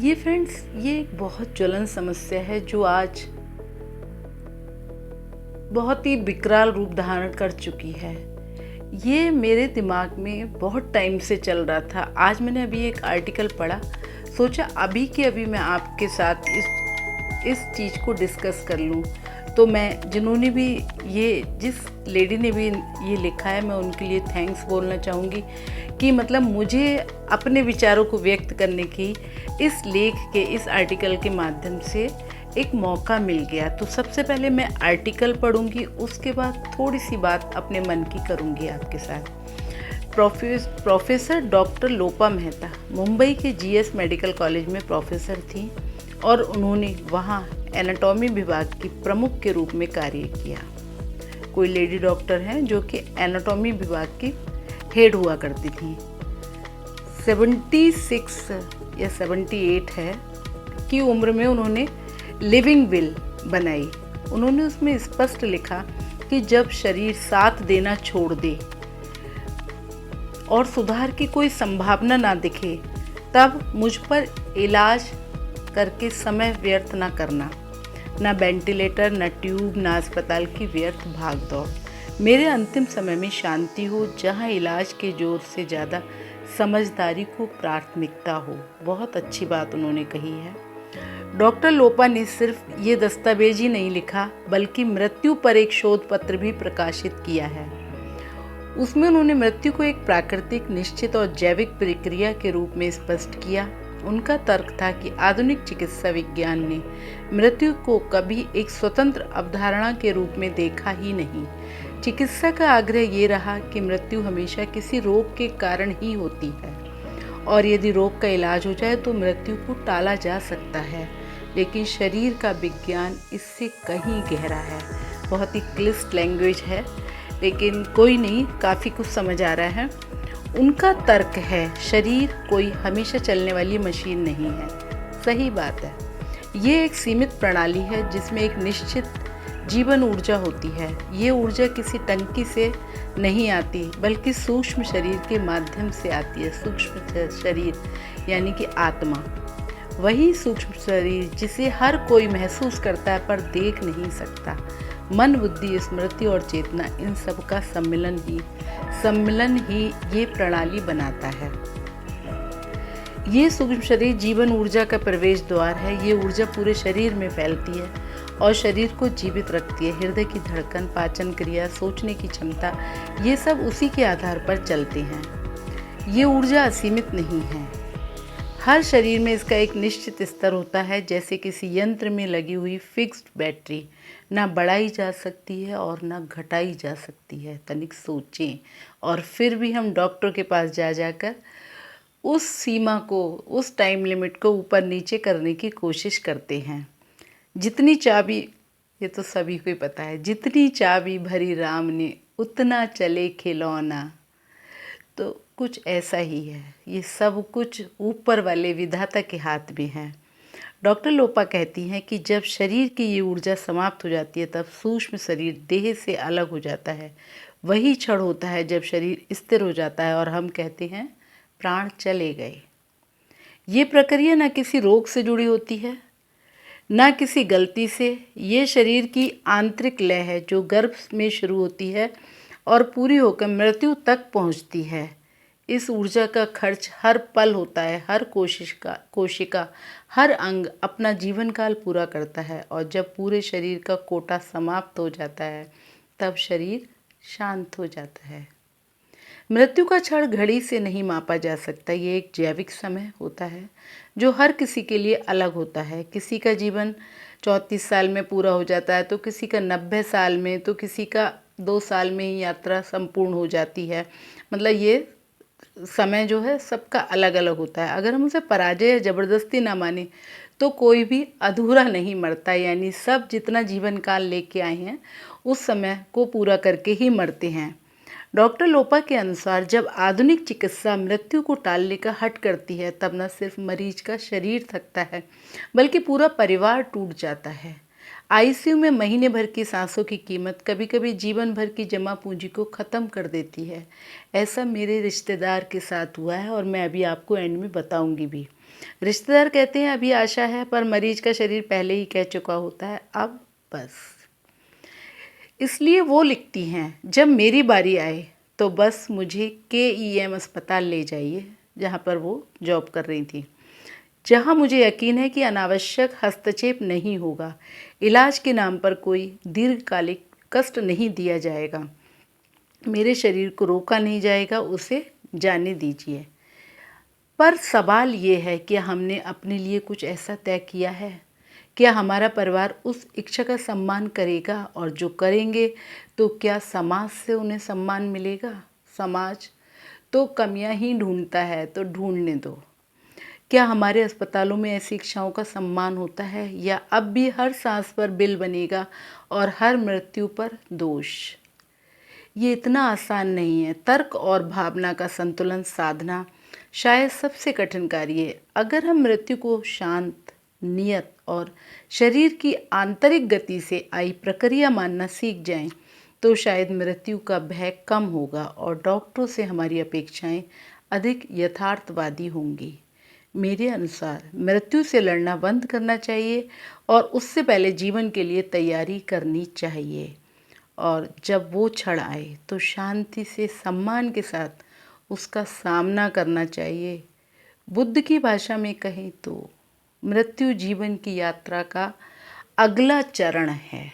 ये फ्रेंड्स, ये एक बहुत ज्वलन समस्या है जो आज बहुत ही विकराल रूप धारण कर चुकी है। ये मेरे दिमाग में बहुत टाइम से चल रहा था। आज मैंने अभी एक आर्टिकल पढ़ा, सोचा अभी के अभी मैं आपके साथ इस चीज़ को डिस्कस कर लूँ। तो मैं जिन्होंने भी जिस लेडी ने भी ये लिखा है, मैं उनके लिए थैंक्स बोलना चाहूँगी कि मतलब मुझे अपने विचारों को व्यक्त करने की इस लेख के, इस आर्टिकल के माध्यम से एक मौका मिल गया। तो सबसे पहले मैं आर्टिकल पढ़ूंगी, उसके बाद थोड़ी सी बात अपने मन की करूंगी आपके साथ। प्रोफेसर डॉक्टर लोपा मेहता मुंबई के जीएस मेडिकल कॉलेज में प्रोफेसर थी और उन्होंने वहाँ एनाटॉमी विभाग की प्रमुख के रूप में कार्य किया। कोई लेडी डॉक्टर हैं जो कि एनाटॉमी विभाग की हेड हुआ करती थी। 76 या 78 है की उम्र में उन्होंने लिविंग विल बनाई। उन्होंने उसमें स्पष्ट लिखा कि जब शरीर साथ देना छोड़ दे और सुधार की कोई संभावना ना दिखे, तब मुझ पर इलाज करके समय व्यर्थ ना करना, ना वेंटिलेटर, ना ट्यूब, ना अस्पताल की व्यर्थ भाग दौड़। मेरे अंतिम समय में शांति हो, जहां इलाज के जोर से ज़्यादा समझदारी को प्राथमिकता हो। बहुत अच्छी बात उन्होंने कही है। डॉक्टर लोपा ने सिर्फ ये दस्तावेज ही नहीं लिखा, बल्कि मृत्यु पर एक शोध पत्र भी प्रकाशित किया है। उसमें उन्होंने मृत्यु को एक प्राकृतिक, निश्चित और जैविक प्रक्रिया के रूप में स्पष्ट किया। उनका तर्क था कि आधुनिक चिकित्सा विज्ञान ने मृत्यु को कभी एक स्वतंत्र अवधारणा के रूप में देखा ही नहीं। चिकित्सा का आग्रह ये रहा कि मृत्यु हमेशा किसी रोग के कारण ही होती है और यदि रोग का इलाज हो जाए तो मृत्यु को टाला जा सकता है। लेकिन शरीर का विज्ञान इससे कहीं गहरा है। बहुत ही क्लिष्ट लैंग्वेज है, लेकिन कोई नहीं, काफ़ी कुछ समझ आ रहा है। उनका तर्क है, शरीर कोई हमेशा चलने वाली मशीन नहीं है। सही बात है। ये एक सीमित प्रणाली है जिसमें एक निश्चित जीवन ऊर्जा होती है। ये ऊर्जा किसी टंकी से नहीं आती, बल्कि सूक्ष्म शरीर के माध्यम से आती है। सूक्ष्म शरीर यानी कि आत्मा, वही सूक्ष्म शरीर जिसे हर कोई महसूस करता है पर देख नहीं सकता। मन, बुद्धि, स्मृति और चेतना, इन सब का सम्मिलन ही ये प्रणाली बनाता है। ये सूक्ष्म शरीर जीवन ऊर्जा का प्रवेश द्वार है। ये ऊर्जा पूरे शरीर में फैलती है और शरीर को जीवित रखती है। हृदय की धड़कन, पाचन क्रिया, सोचने की क्षमता, ये सब उसी के आधार पर चलते हैं। ये ऊर्जा असीमित नहीं है। हर शरीर में इसका एक निश्चित स्तर होता है, जैसे किसी यंत्र में लगी हुई फिक्स्ड बैटरी ना बढ़ाई जा सकती है और ना घटाई जा सकती है। तनिक सोचें। और फिर भी हम डॉक्टर के पास जाकर उस सीमा को, उस टाइम लिमिट को ऊपर नीचे करने की कोशिश करते हैं। जितनी चाबी, ये तो सभी को ही पता है, जितनी चाबी भरी राम ने उतना चले खिलौना। तो कुछ ऐसा ही है। ये सब कुछ ऊपर वाले विधाता के हाथ में है। डॉक्टर लोपा कहती हैं कि जब शरीर की ये ऊर्जा समाप्त हो जाती है, तब सूक्ष्म शरीर देह से अलग हो जाता है। वही क्षण होता है जब शरीर स्थिर हो जाता है और हम कहते हैं प्राण चले गए। ये प्रक्रिया न किसी रोग से जुड़ी होती है, न किसी गलती से। ये शरीर की आंतरिक लय है जो गर्भ में शुरू होती है और पूरी होकर मृत्यु तक पहुंचती है। इस ऊर्जा का खर्च हर पल होता है। हर कोशिका, हर अंग अपना जीवन काल पूरा करता है और जब पूरे शरीर का कोटा समाप्त हो जाता है, तब शरीर शांत हो जाता है। मृत्यु का क्षण घड़ी से नहीं मापा जा सकता। ये एक जैविक समय होता है जो हर किसी के लिए अलग होता है। किसी का जीवन 34 साल में पूरा हो जाता है, तो किसी का 90 साल में, तो किसी का 2 साल में ही यात्रा संपूर्ण हो जाती है। मतलब ये समय जो है सबका अलग अलग होता है। अगर हम उसे पराजय या ज़बरदस्ती ना माने तो कोई भी अधूरा नहीं मरता, यानी सब जितना जीवन काल लेके आए हैं उस समय को पूरा करके ही मरते हैं। डॉक्टर लोपा के अनुसार जब आधुनिक चिकित्सा मृत्यु को टालने का हट करती है, तब न सिर्फ मरीज का शरीर थकता है, बल्कि पूरा परिवार टूट जाता है। आईसीयू में महीने भर की सांसों की कीमत कभी कभी जीवन भर की जमा पूंजी को ख़त्म कर देती है। ऐसा मेरे रिश्तेदार के साथ हुआ है और मैं अभी आपको एंड में बताऊंगी भी। रिश्तेदार कहते हैं अभी आशा है, पर मरीज का शरीर पहले ही कह चुका होता है अब बस। इसलिए वो लिखती हैं, जब मेरी बारी आए तो बस मुझे KEM अस्पताल ले जाइए, जहाँ पर वो जॉब कर रही थी, जहाँ मुझे यकीन है कि अनावश्यक हस्तक्षेप नहीं होगा, इलाज के नाम पर कोई दीर्घकालिक कष्ट नहीं दिया जाएगा, मेरे शरीर को रोका नहीं जाएगा, उसे जाने दीजिए। पर सवाल ये है कि हमने अपने लिए कुछ ऐसा तय किया है? क्या हमारा परिवार उस इच्छा का सम्मान करेगा? और जो करेंगे तो क्या समाज से उन्हें सम्मान मिलेगा? समाज तो कमियां ही ढूंढता है, तो ढूंढने दो। क्या हमारे अस्पतालों में ऐसी इच्छाओं का सम्मान होता है, या अब भी हर सांस पर बिल बनेगा और हर मृत्यु पर दोष? ये इतना आसान नहीं है। तर्क और भावना का संतुलन साधना शायद सबसे कठिन कार्य है। अगर हम मृत्यु को शांत, नियत और शरीर की आंतरिक गति से आई प्रक्रिया मानना सीख जाएं, तो शायद मृत्यु का भय कम होगा और डॉक्टरों से हमारी अपेक्षाएं अधिक यथार्थवादी होंगी। मेरे अनुसार मृत्यु से लड़ना बंद करना चाहिए और उससे पहले जीवन के लिए तैयारी करनी चाहिए। और जब वो क्षण आए तो शांति से, सम्मान के साथ उसका सामना करना चाहिए। बुद्ध की भाषा में कहें तो मृत्यु जीवन की यात्रा का अगला चरण है।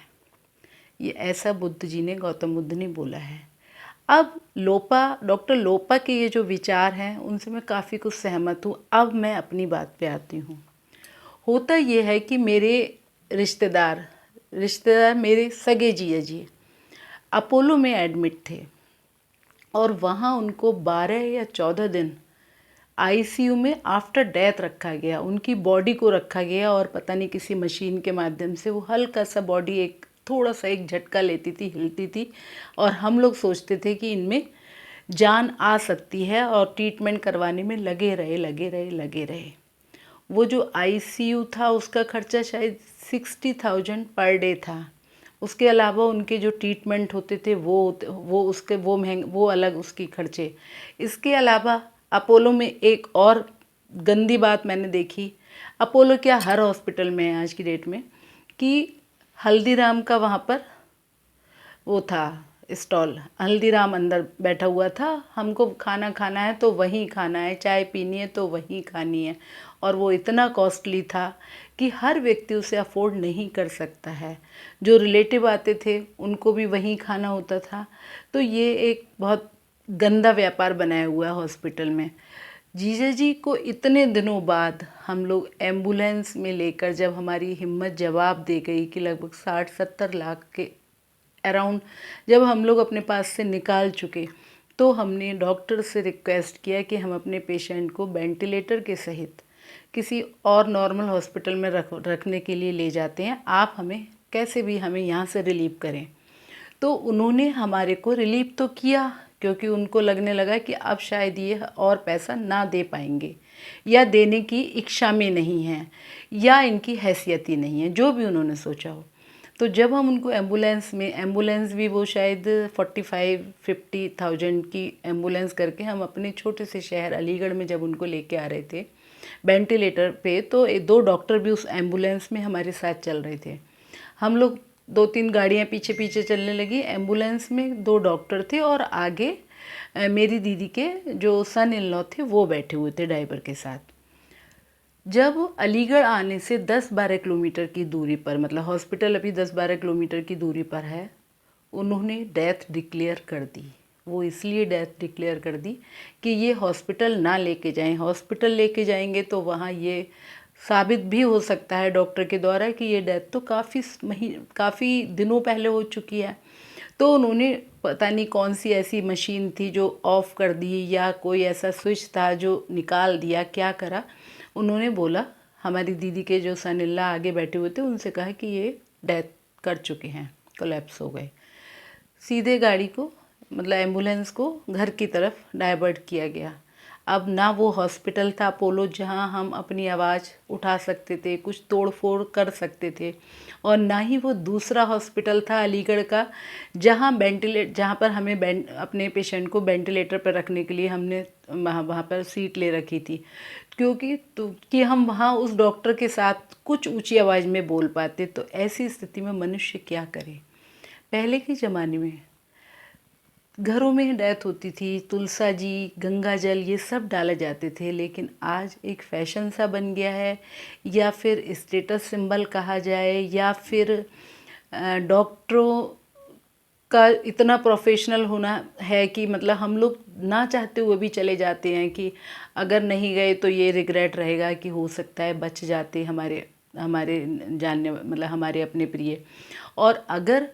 ये ऐसा बुद्ध जी ने, गौतम बुद्ध ने बोला है। अब डॉक्टर लोपा के ये जो विचार हैं उनसे मैं काफ़ी कुछ सहमत हूँ। अब मैं अपनी बात पे आती हूँ। होता ये है कि मेरे रिश्तेदार मेरे सगे जिया जी अपोलो में एडमिट थे और वहाँ उनको 12 या 14 दिन ICU में आफ्टर डेथ रखा गया। उनकी बॉडी को रखा गया और पता नहीं किसी मशीन के माध्यम से वो हल्का सा बॉडी थोड़ा सा एक झटका लेती थी, हिलती थी, और हम लोग सोचते थे कि इनमें जान आ सकती है और ट्रीटमेंट करवाने में लगे रहे। वो जो ICU था उसका खर्चा शायद 60,000 पर डे था। उसके अलावा उनके जो ट्रीटमेंट होते थे वो अलग उसकी खर्चे। इसके अलावा अपोलो में एक और गंदी बात मैंने देखी, अपोलो क्या हर हॉस्पिटल में है आज की डेट में, कि हल्दीराम का वहाँ पर वो था स्टॉल, हल्दीराम अंदर बैठा हुआ था, हमको खाना खाना है तो वहीं खाना है, चाय पीनी है तो वहीं खानी है, और वो इतना कॉस्टली था कि हर व्यक्ति उसे अफोर्ड नहीं कर सकता है। जो रिलेटिव आते थे उनको भी वहीं खाना होता था। तो ये एक बहुत गंदा व्यापार बनाया हुआ है हॉस्पिटल में। जीजा जी को इतने दिनों बाद हम लोग एम्बुलेंस में लेकर, जब हमारी हिम्मत जवाब दे गई कि लगभग 60-70 लाख के अराउंड जब हम लोग अपने पास से निकाल चुके, तो हमने डॉक्टर से रिक्वेस्ट किया कि हम अपने पेशेंट को वेंटिलेटर के सहित किसी और नॉर्मल हॉस्पिटल में रखने के लिए ले जाते हैं, आप हमें कैसे भी हमें यहाँ से रिलीव करें। तो उन्होंने हमारे को रिलीव तो किया, क्योंकि उनको लगने लगा कि अब शायद ये और पैसा ना दे पाएंगे, या देने की इच्छा में नहीं है, या इनकी हैसियत ही नहीं है, जो भी उन्होंने सोचा हो। तो जब हम उनको एम्बुलेंस भी वो शायद 45-50,000 की एम्बुलेंस करके हम अपने छोटे से शहर अलीगढ़ में जब उनको लेके आ रहे थे वेंटिलेटर पे, तो 2 डॉक्टर भी उस एम्बुलेंस में हमारे साथ चल रहे थे। हम लोग 2-3 गाड़ियाँ पीछे पीछे चलने लगी, एम्बुलेंस में 2 डॉक्टर थे और आगे मेरी दीदी के जो सन इन लॉ थे वो बैठे हुए थे ड्राइवर के साथ। जब अलीगढ़ आने से 10-12 किलोमीटर की दूरी पर, मतलब हॉस्पिटल अभी 10-12 किलोमीटर की दूरी पर है, उन्होंने डेथ डिक्लेयर कर दी। वो इसलिए डेथ डिक्लेयर कर दी कि ये हॉस्पिटल ना लेके जाएं, हॉस्पिटल लेके जाएंगे तो वहाँ ये साबित भी हो सकता है डॉक्टर के द्वारा कि ये डेथ तो काफ़ी दिनों पहले हो चुकी है। तो उन्होंने पता नहीं कौन सी ऐसी मशीन थी जो ऑफ़ कर दी, या कोई ऐसा स्विच था जो निकाल दिया, क्या करा, उन्होंने बोला, हमारी दीदी के जो सन इन लॉ आगे बैठे हुए थे उनसे कहा कि ये डेथ कर चुके हैं, कोलैप्स हो गए। सीधे गाड़ी को, मतलब एम्बुलेंस को घर की तरफ डाइवर्ट किया गया। अब ना वो हॉस्पिटल था अपोलो जहां हम अपनी आवाज़ उठा सकते थे, कुछ तोड़ फोड़ कर सकते थे, और ना ही वो दूसरा हॉस्पिटल था अलीगढ़ का जहां पर हमें अपने पेशेंट को वेंटिलेटर पर रखने के लिए हमने वहाँ पर सीट ले रखी थी। क्योंकि तो कि हम वहाँ उस डॉक्टर के साथ कुछ ऊंची आवाज़ में बोल पाते। तो ऐसी स्थिति में मनुष्य क्या करे। पहले के ज़माने में घरों में डेथ होती थी, तुलसा जी, गंगा जल ये सब डाले जाते थे, लेकिन आज एक फैशन सा बन गया है, या फिर स्टेटस सिंबल कहा जाए, या फिर डॉक्टरों का इतना प्रोफेशनल होना है कि मतलब हम लोग ना चाहते हुए भी चले जाते हैं कि अगर नहीं गए तो ये रिग्रेट रहेगा कि हो सकता है बच जाते हमारे हमारे जानने मतलब हमारे अपने प्रिय। और अगर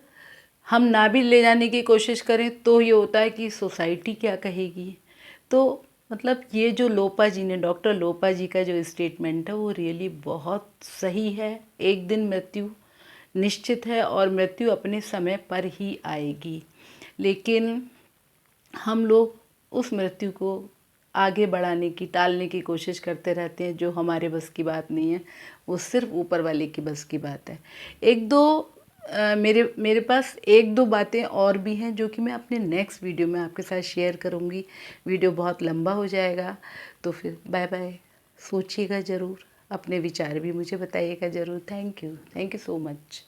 हम ना भी ले जाने की कोशिश करें तो ये होता है कि सोसाइटी क्या कहेगी। तो मतलब ये जो लोपा जी ने, डॉक्टर लोपा जी का जो स्टेटमेंट है वो रियली बहुत सही है। एक दिन मृत्यु निश्चित है और मृत्यु अपने समय पर ही आएगी, लेकिन हम लोग उस मृत्यु को आगे बढ़ाने की, टालने की कोशिश करते रहते हैं, जो हमारे बस की बात नहीं है, वो सिर्फ ऊपर वाले की बस की बात है। एक दो मेरे मेरे पास एक दो बातें और भी हैं जो कि मैं अपने नेक्स्ट वीडियो में आपके साथ शेयर करूँगी। वीडियो बहुत लंबा हो जाएगा, तो फिर बाय बाय। सोचिएगा ज़रूर, अपने विचार भी मुझे बताइएगा ज़रूर। Thank you so much.